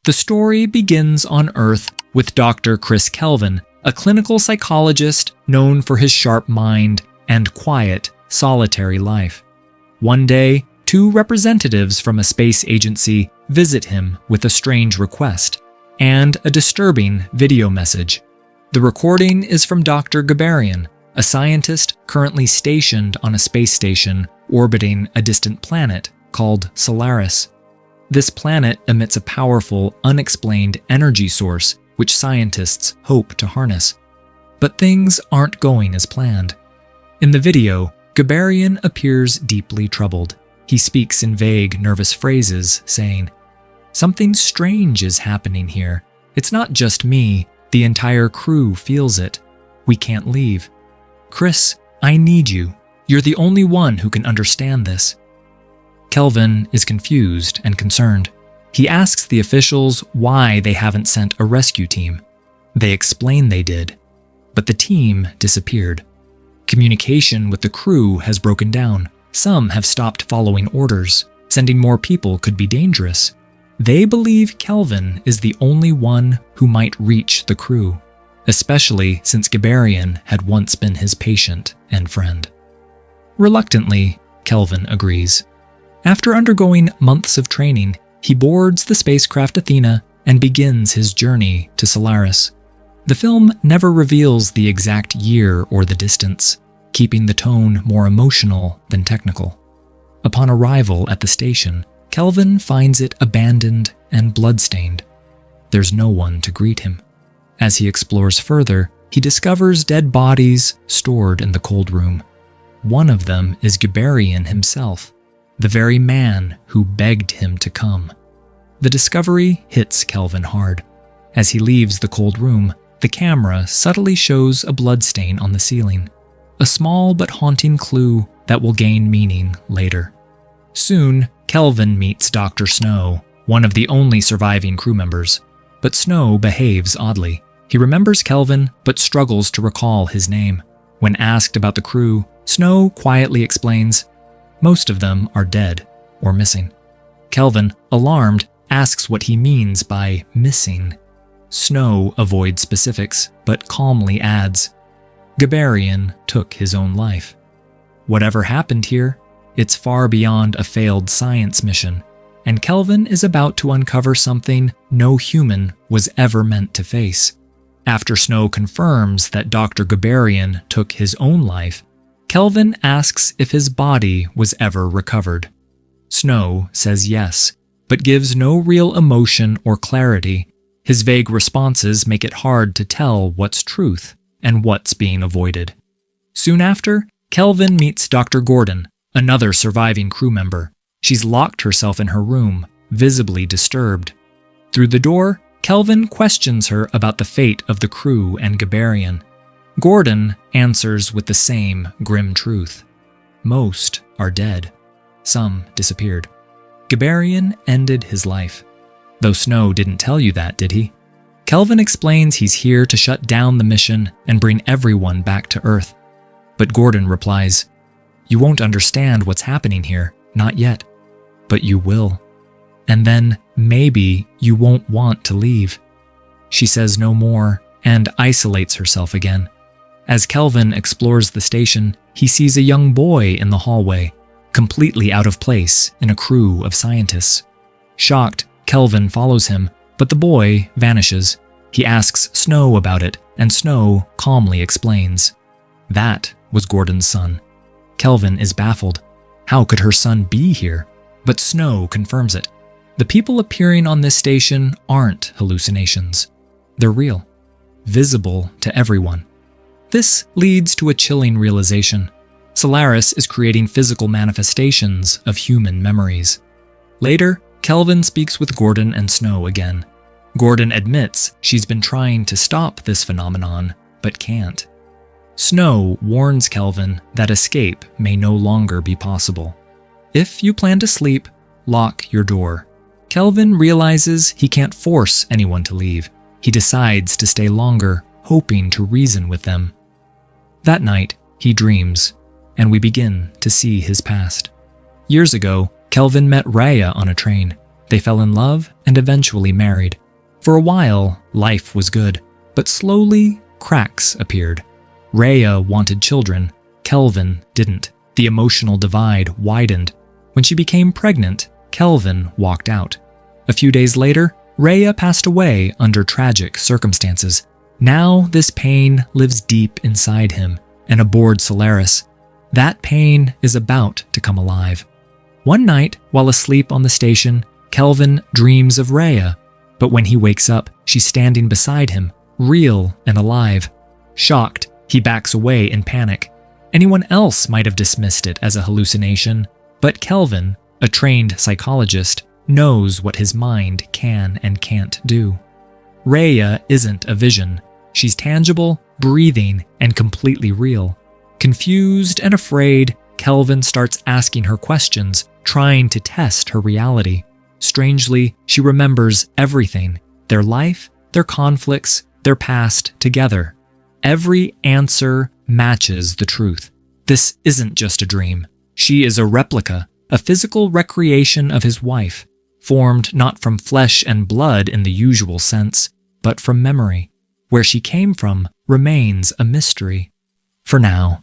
The story begins on Earth with Dr. Chris Kelvin, a clinical psychologist known for his sharp mind and quiet, solitary life. One day, two representatives from a space agency visit him with a strange request and a disturbing video message. The recording is from Dr. Gabarian, a scientist currently stationed on a space station orbiting a distant planet called Solaris. This planet emits a powerful, unexplained energy source which scientists hope to harness. But things aren't going as planned. In the video, Gabarian appears deeply troubled. He speaks in vague, nervous phrases, saying, "Something strange is happening here. It's not just me. The entire crew feels it. We can't leave. Chris, I need you. You're the only one who can understand this." Kelvin is confused and concerned. He asks the officials why they haven't sent a rescue team. They explain they did, but the team disappeared. Communication with the crew has broken down. Some have stopped following orders. Sending more people could be dangerous. They believe Kelvin is the only one who might reach the crew, especially since Gabarian had once been his patient and friend. Reluctantly, Kelvin agrees. After undergoing months of training, he boards the spacecraft Athena and begins his journey to Solaris. The film never reveals the exact year or the distance, keeping the tone more emotional than technical. Upon arrival at the station, Kelvin finds it abandoned and bloodstained. There's no one to greet him. As he explores further, he discovers dead bodies stored in the cold room. One of them is Gabarian himself, the very man who begged him to come. The discovery hits Kelvin hard. As he leaves the cold room, the camera subtly shows a bloodstain on the ceiling, a small but haunting clue that will gain meaning later. Soon, Kelvin meets Dr. Snow, one of the only surviving crew members. But Snow behaves oddly. He remembers Kelvin, but struggles to recall his name. When asked about the crew, Snow quietly explains, "Most of them are dead or missing." Kelvin, alarmed, asks what he means by missing. Snow avoids specifics, but calmly adds, "Gabarian took his own life. Whatever happened here, it's far beyond a failed science mission, and Kelvin is about to uncover something no human was ever meant to face." After Snow confirms that Dr. Gabarian took his own life, Kelvin asks if his body was ever recovered. Snow says yes, but gives no real emotion or clarity. His vague responses make it hard to tell what's truth and what's being avoided. Soon after, Kelvin meets Dr. Gordon, another surviving crew member. She's locked herself in her room, visibly disturbed. Through the door, Kelvin questions her about the fate of the crew and Gabarian. Gordon answers with the same grim truth. Most are dead. Some disappeared. Gabarian ended his life. Though Snow didn't tell you that, did he? Kelvin explains he's here to shut down the mission and bring everyone back to Earth. But Gordon replies, "You won't understand what's happening here, not yet. But you will. And then, maybe, you won't want to leave." She says no more and isolates herself again. As Kelvin explores the station, he sees a young boy in the hallway, completely out of place in a crew of scientists. Shocked, Kelvin follows him, but the boy vanishes. He asks Snow about it, and Snow calmly explains. That was Gordon's son. Kelvin is baffled. How could her son be here? But Snow confirms it. The people appearing on this station aren't hallucinations. They're real, visible to everyone. This leads to a chilling realization. Solaris is creating physical manifestations of human memories. Later, Kelvin speaks with Gordon and Snow again. Gordon admits she's been trying to stop this phenomenon, but can't. Snow warns Kelvin that escape may no longer be possible. If you plan to sleep, lock your door. Kelvin realizes he can't force anyone to leave. He decides to stay longer, hoping to reason with them. That night, he dreams, and we begin to see his past. Years ago, Kelvin met Rhea on a train. They fell in love and eventually married. For a while, life was good, but slowly, cracks appeared. Rhea wanted children. Kelvin didn't. The emotional divide widened. When she became pregnant, Kelvin walked out. A few days later, Rhea passed away under tragic circumstances. Now this pain lives deep inside him and aboard Solaris. That pain is about to come alive. One night, while asleep on the station, Kelvin dreams of Rhea, but when he wakes up, she's standing beside him, real and alive. Shocked, he backs away in panic. Anyone else might have dismissed it as a hallucination, but Kelvin, a trained psychologist, knows what his mind can and can't do. Rhea isn't a vision. She's tangible, breathing, and completely real. Confused and afraid, Kelvin starts asking her questions, trying to test her reality. Strangely, she remembers everything: their life, their conflicts, their past together. Every answer matches the truth. This isn't just a dream. She is a replica, a physical recreation of his wife, formed not from flesh and blood in the usual sense, but from memory. Where she came from remains a mystery. For now.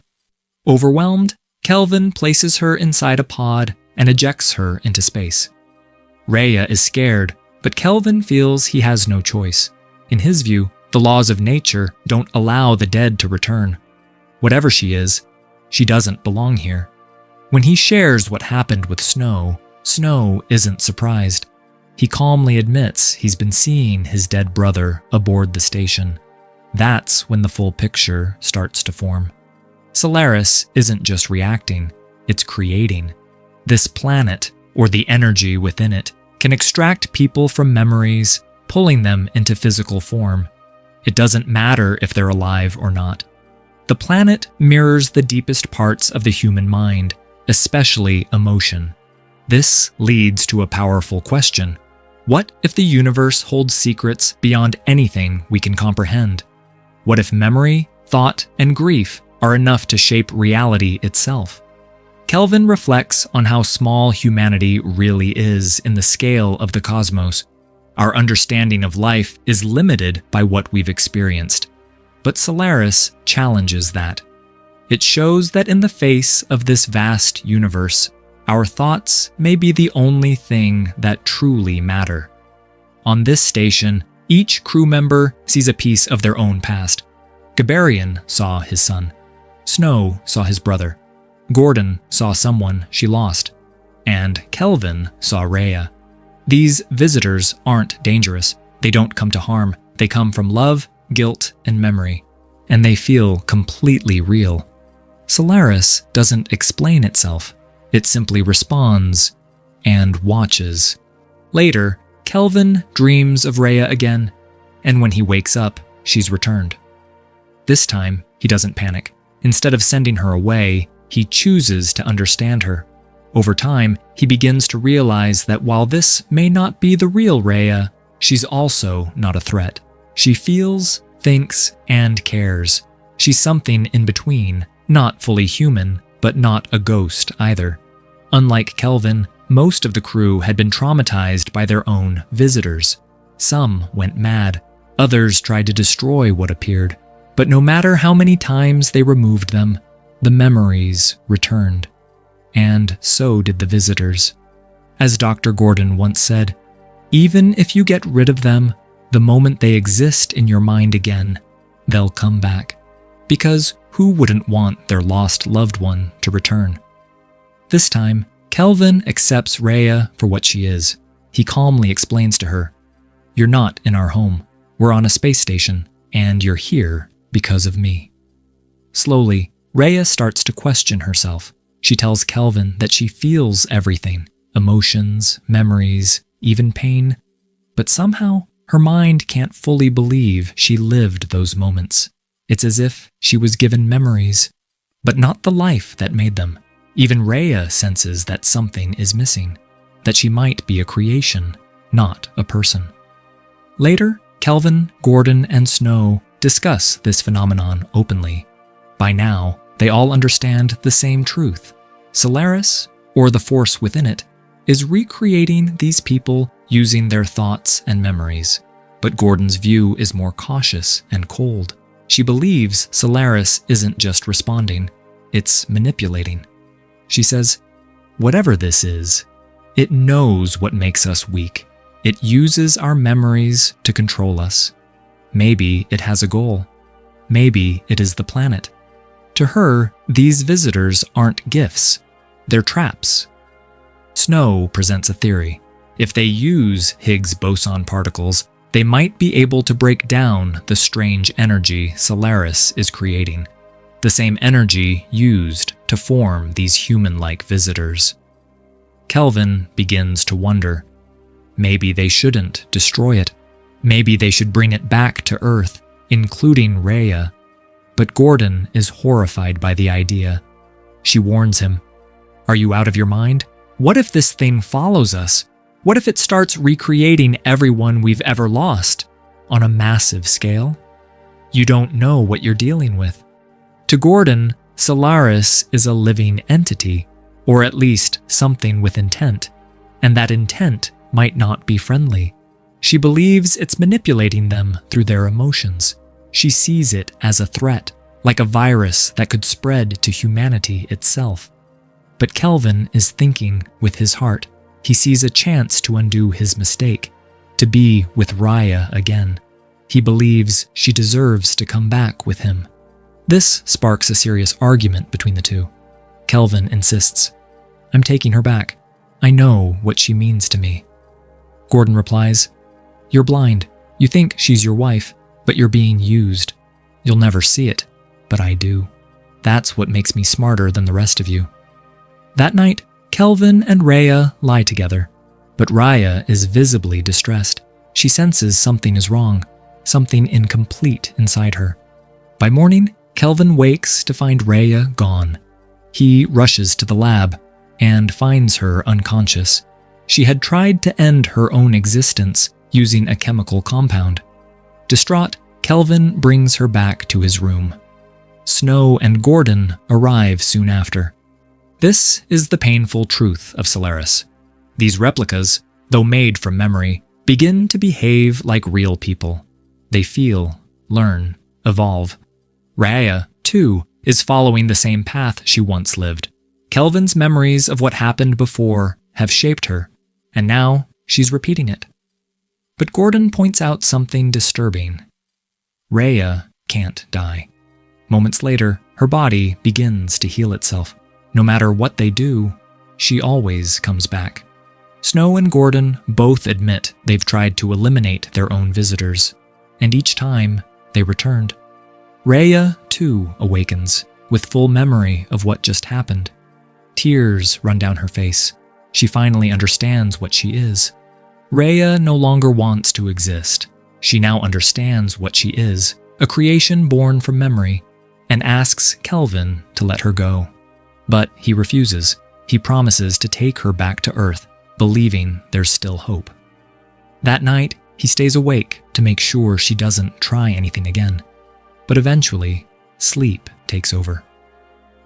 Overwhelmed, Kelvin places her inside a pod and ejects her into space. Rhea is scared, but Kelvin feels he has no choice. In his view, the laws of nature don't allow the dead to return. Whatever she is, she doesn't belong here. When he shares what happened with Snow, Snow isn't surprised. He calmly admits he's been seeing his dead brother aboard the station. That's when the full picture starts to form. Solaris isn't just reacting, it's creating. This planet, or the energy within it, can extract people from memories, pulling them into physical form. It doesn't matter if they're alive or not. The planet mirrors the deepest parts of the human mind, especially emotion. This leads to a powerful question. What if the universe holds secrets beyond anything we can comprehend? What if memory, thought, and grief are enough to shape reality itself? Kelvin reflects on how small humanity really is in the scale of the cosmos. Our understanding of life is limited by what we've experienced. But Solaris challenges that. It shows that in the face of this vast universe, our thoughts may be the only thing that truly matter. On this station, each crew member sees a piece of their own past. Gabarian saw his son. Snow saw his brother. Gordon saw someone she lost. And Kelvin saw Rhea. These visitors aren't dangerous. They don't come to harm. They come from love, guilt, and memory. And they feel completely real. Solaris doesn't explain itself. It simply responds and watches. Later, Kelvin dreams of Rhea again, and when he wakes up, she's returned. This time, he doesn't panic. Instead of sending her away, he chooses to understand her. Over time, he begins to realize that while this may not be the real Rhea, she's also not a threat. She feels, thinks, and cares. She's something in between, not fully human, but not a ghost either. Unlike Kelvin, most of the crew had been traumatized by their own visitors. Some went mad. Others tried to destroy what appeared. But no matter how many times they removed them, the memories returned. And so did the visitors. As Dr. Gordon once said, even if you get rid of them, the moment they exist in your mind again, they'll come back. Because who wouldn't want their lost loved one to return? This time, Kelvin accepts Rhea for what she is. He calmly explains to her, "You're not in our home. We're on a space station, and you're here because of me." Slowly, Rhea starts to question herself. She tells Kelvin that she feels everything, emotions, memories, even pain. But somehow, her mind can't fully believe she lived those moments. It's as if she was given memories, but not the life that made them. Even Rhea senses that something is missing, that she might be a creation, not a person. Later, Kelvin, Gordon, and Snow discuss this phenomenon openly. By now, they all understand the same truth. Solaris, or the force within it, is recreating these people using their thoughts and memories. But Gordon's view is more cautious and cold. She believes Solaris isn't just responding, it's manipulating. She says, "Whatever this is, it knows what makes us weak. It uses our memories to control us. Maybe it has a goal. Maybe it is the planet." To her, these visitors aren't gifts. They're traps. Snow presents a theory. If they use Higgs boson particles, they might be able to break down the strange energy Solaris is creating, the same energy used to form these human-like visitors. Kelvin begins to wonder. Maybe they shouldn't destroy it. Maybe they should bring it back to Earth, including Rhea. But Gordon is horrified by the idea. She warns him, "Are you out of your mind? What if this thing follows us? What if it starts recreating everyone we've ever lost on a massive scale? You don't know what you're dealing with." To Gordon, Solaris is a living entity, or at least something with intent, and that intent might not be friendly. She believes it's manipulating them through their emotions. She sees it as a threat, like a virus that could spread to humanity itself. But Kelvin is thinking with his heart. He sees a chance to undo his mistake, to be with Rhea again. He believes she deserves to come back with him. This sparks a serious argument between the two. Kelvin insists, "I'm taking her back. I know what she means to me." Gordon replies, "You're blind. You think she's your wife, but you're being used. You'll never see it, but I do. That's what makes me smarter than the rest of you." That night, Kelvin and Rhea lie together, but Rhea is visibly distressed. She senses something is wrong, something incomplete inside her. By morning, Kelvin wakes to find Rhea gone. He rushes to the lab and finds her unconscious. She had tried to end her own existence using a chemical compound. Distraught, Kelvin brings her back to his room. Snow and Gordon arrive soon after. This is the painful truth of Solaris. These replicas, though made from memory, begin to behave like real people. They feel, learn, evolve. Rhea, too, is following the same path she once lived. Kelvin's memories of what happened before have shaped her, and now she's repeating it. But Gordon points out something disturbing. Rhea can't die. Moments later, her body begins to heal itself. No matter what they do, she always comes back. Snow and Gordon both admit they've tried to eliminate their own visitors, and each time they returned. Rhea, too, awakens, with full memory of what just happened. Tears run down her face. She finally understands what she is. Rhea no longer wants to exist. She now understands what she is, a creation born from memory, and asks Kelvin to let her go. But he refuses. He promises to take her back to Earth, believing there's still hope. That night, he stays awake to make sure she doesn't try anything again. But eventually, sleep takes over.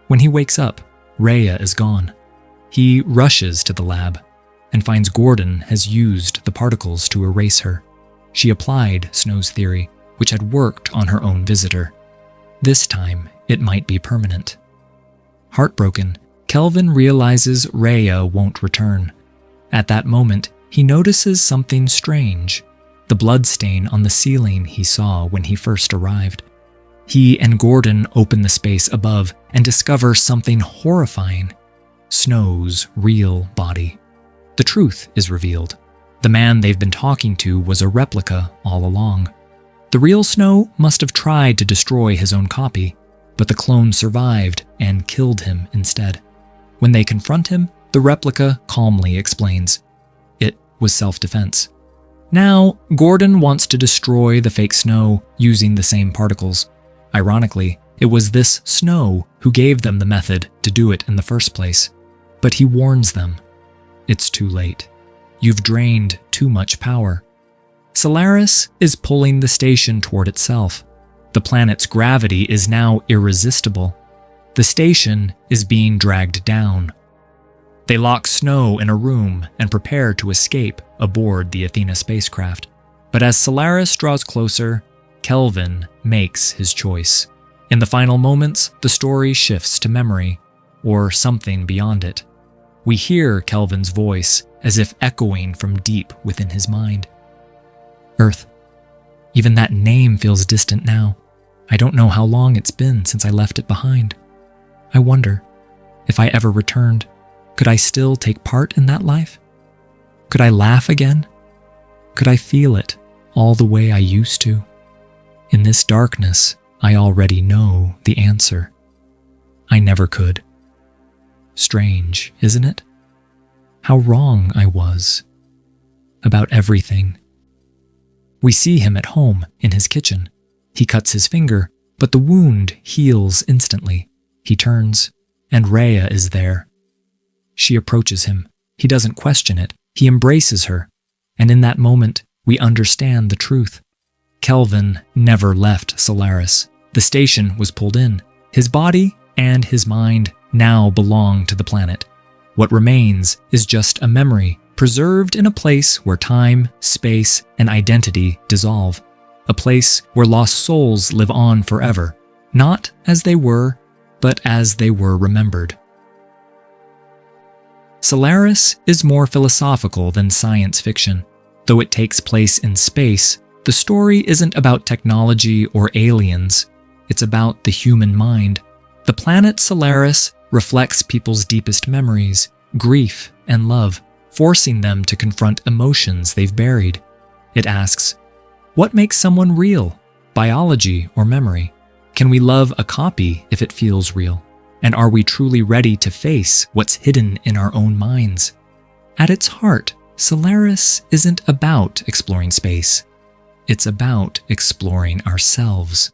When he wakes up, Rhea is gone. He rushes to the lab and finds Gordon has used the particles to erase her. She applied Snow's theory, which had worked on her own visitor. This time, it might be permanent. Heartbroken, Kelvin realizes Rhea won't return. At that moment, he notices something strange, the bloodstain on the ceiling he saw when he first arrived. He and Gordon open the space above and discover something horrifying: Snow's real body. The truth is revealed. The man they've been talking to was a replica all along. The real Snow must have tried to destroy his own copy, but the clone survived and killed him instead. When they confront him, the replica calmly explains, it was self-defense. Now, Gordon wants to destroy the fake Snow using the same particles. Ironically, it was this Snow who gave them the method to do it in the first place. But he warns them, it's too late. You've drained too much power. Solaris is pulling the station toward itself. The planet's gravity is now irresistible. The station is being dragged down. They lock Snow in a room and prepare to escape aboard the Athena spacecraft. But as Solaris draws closer, Kelvin makes his choice. In the final moments, the story shifts to memory, or something beyond it. We hear Kelvin's voice as if echoing from deep within his mind. Earth. Even that name feels distant now. I don't know how long it's been since I left it behind. I wonder, if I ever returned, could I still take part in that life? Could I laugh again? Could I feel it all the way I used to? In this darkness, I already know the answer. I never could. Strange, isn't it? How wrong I was. About everything. We see him at home, in his kitchen. He cuts his finger, but the wound heals instantly. He turns, and Rhea is there. She approaches him. He doesn't question it. He embraces her. And in that moment, we understand the truth. Kelvin never left Solaris. The station was pulled in. His body and his mind now belong to the planet. What remains is just a memory, preserved in a place where time, space, and identity dissolve. A place where lost souls live on forever, not as they were, but as they were remembered. Solaris is more philosophical than science fiction. Though it takes place in space, the story isn't about technology or aliens. It's about the human mind. The planet Solaris reflects people's deepest memories, grief, and love, forcing them to confront emotions they've buried. It asks, what makes someone real? Biology or memory? Can we love a copy if it feels real? And are we truly ready to face what's hidden in our own minds? At its heart, Solaris isn't about exploring space. It's about exploring ourselves.